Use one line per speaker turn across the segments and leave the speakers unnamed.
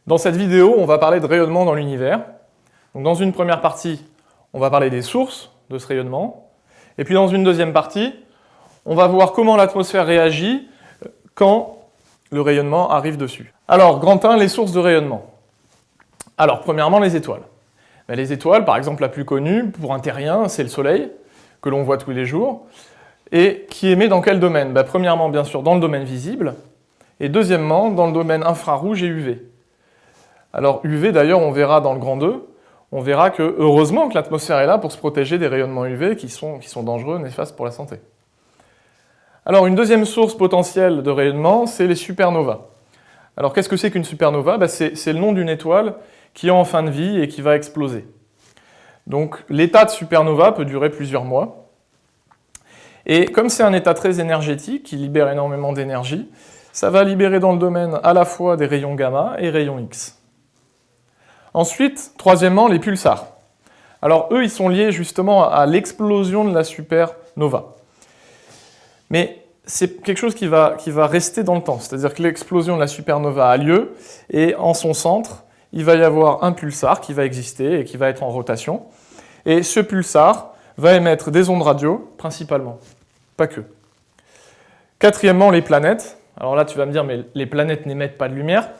Dans cette vidéo, on va parler de rayonnement dans l'univers. Donc dans une première partie, on va parler des sources de ce rayonnement. Et puis dans une deuxième partie, on va voir comment l'atmosphère réagit quand le rayonnement arrive dessus. Alors, grand 1, les sources de rayonnement. Alors, premièrement, les étoiles. Les étoiles, par exemple, la plus connue pour un terrien, c'est le Soleil, que l'on voit tous les jours, et qui émet dans quel domaine? Premièrement, bien sûr, dans le domaine visible, et deuxièmement, dans le domaine infrarouge et UV. Alors, UV, d'ailleurs, on verra dans le grand 2, on verra que, heureusement, que l'atmosphère est là pour se protéger des rayonnements UV qui sont dangereux, néfastes pour la santé. Alors, une deuxième source potentielle de rayonnement, c'est les supernovas. Alors, qu'est-ce que c'est qu'une supernova? C'est le nom d'une étoile qui est en fin de vie et qui va exploser. Donc, l'état de supernova peut durer plusieurs mois. Et comme c'est un état très énergétique, qui libère énormément d'énergie, ça va libérer dans le domaine à la fois des rayons gamma et rayons X. Ensuite, troisièmement, les pulsars. Alors, eux, ils sont liés justement à l'explosion de la supernova. Mais c'est quelque chose qui va rester dans le temps, c'est-à-dire que l'explosion de la supernova a lieu, et en son centre, il va y avoir un pulsar qui va exister et qui va être en rotation. Et ce pulsar va émettre des ondes radio, principalement, pas que. Quatrièmement, les planètes. Alors là, tu vas me dire, mais les planètes n'émettent pas de lumière.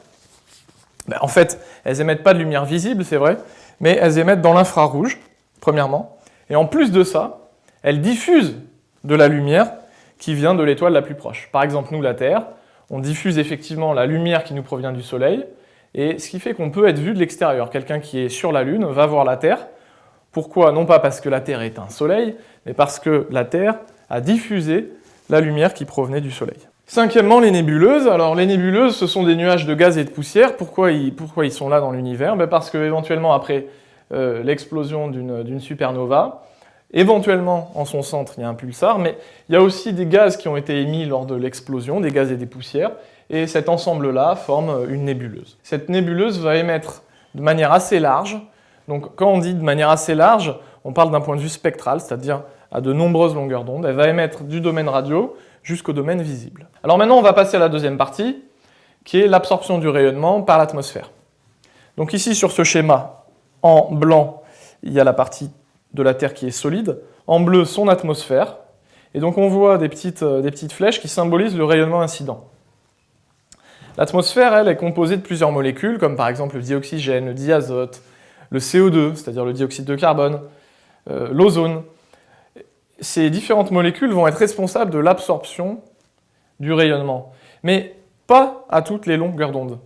En fait, elles n'émettent pas de lumière visible, c'est vrai, mais elles émettent dans l'infrarouge, premièrement. Et en plus de ça, elles diffusent de la lumière qui vient de l'étoile la plus proche. Par exemple, nous, la Terre, on diffuse effectivement la lumière qui nous provient du Soleil, et ce qui fait qu'on peut être vu de l'extérieur. Quelqu'un qui est sur la Lune va voir la Terre. Pourquoi? Non pas parce que la Terre est un Soleil, mais parce que la Terre a diffusé la lumière qui provenait du Soleil. Cinquièmement, les nébuleuses. Alors, les nébuleuses, ce sont des nuages de gaz et de poussière. Pourquoi ils sont là dans l'univers? Parce que, éventuellement, après l'explosion d'une supernova, éventuellement, en son centre, il y a un pulsar, mais il y a aussi des gaz qui ont été émis lors de l'explosion, des gaz et des poussières, et cet ensemble-là forme une nébuleuse. Cette nébuleuse va émettre de manière assez large. Donc, quand on dit de manière assez large, on parle d'un point de vue spectral, c'est-à-dire à de nombreuses longueurs d'onde. Elle va émettre du domaine radio jusqu'au domaine visible. Alors maintenant, on va passer à la deuxième partie, qui est l'absorption du rayonnement par l'atmosphère. Donc ici, sur ce schéma, en blanc, il y a la partie de la Terre qui est solide, en bleu, son atmosphère, et donc on voit des petites flèches qui symbolisent le rayonnement incident. L'atmosphère, elle, est composée de plusieurs molécules, comme par exemple le dioxygène, le diazote, le CO2, c'est-à-dire le dioxyde de carbone, l'ozone. Ces différentes molécules vont être responsables de l'absorption du rayonnement, mais pas à toutes les longueurs d'onde.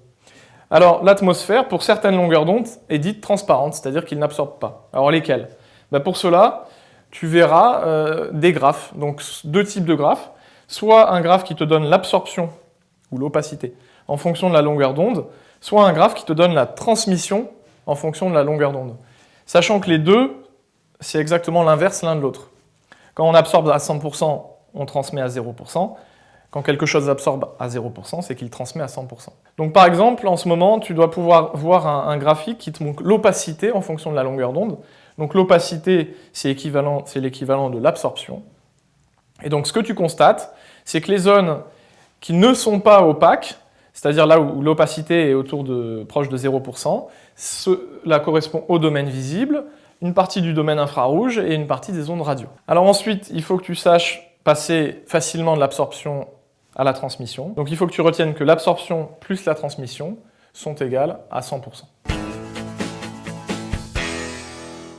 Alors l'atmosphère, pour certaines longueurs d'onde, est dite transparente, c'est-à-dire qu'il n'absorbe pas. Alors lesquelles? Pour cela, tu verras des graphes, donc deux types de graphes, soit un graphe qui te donne l'absorption, ou l'opacité, en fonction de la longueur d'onde, soit un graphe qui te donne la transmission en fonction de la longueur d'onde. Sachant que les deux, c'est exactement l'inverse l'un de l'autre. Quand on absorbe à 100%, on transmet à 0%. Quand quelque chose absorbe à 0%, c'est qu'il transmet à 100%. Donc par exemple, en ce moment, tu dois pouvoir voir un graphique qui te montre l'opacité en fonction de la longueur d'onde. Donc l'opacité, c'est l'équivalent de l'absorption. Et donc ce que tu constates, c'est que les zones qui ne sont pas opaques, c'est-à-dire là où l'opacité est proche de 0%, cela correspond au domaine visible, une partie du domaine infrarouge et une partie des ondes radio. Alors ensuite, il faut que tu saches passer facilement de l'absorption à la transmission. Donc il faut que tu retiennes que l'absorption plus la transmission sont égales à 100%.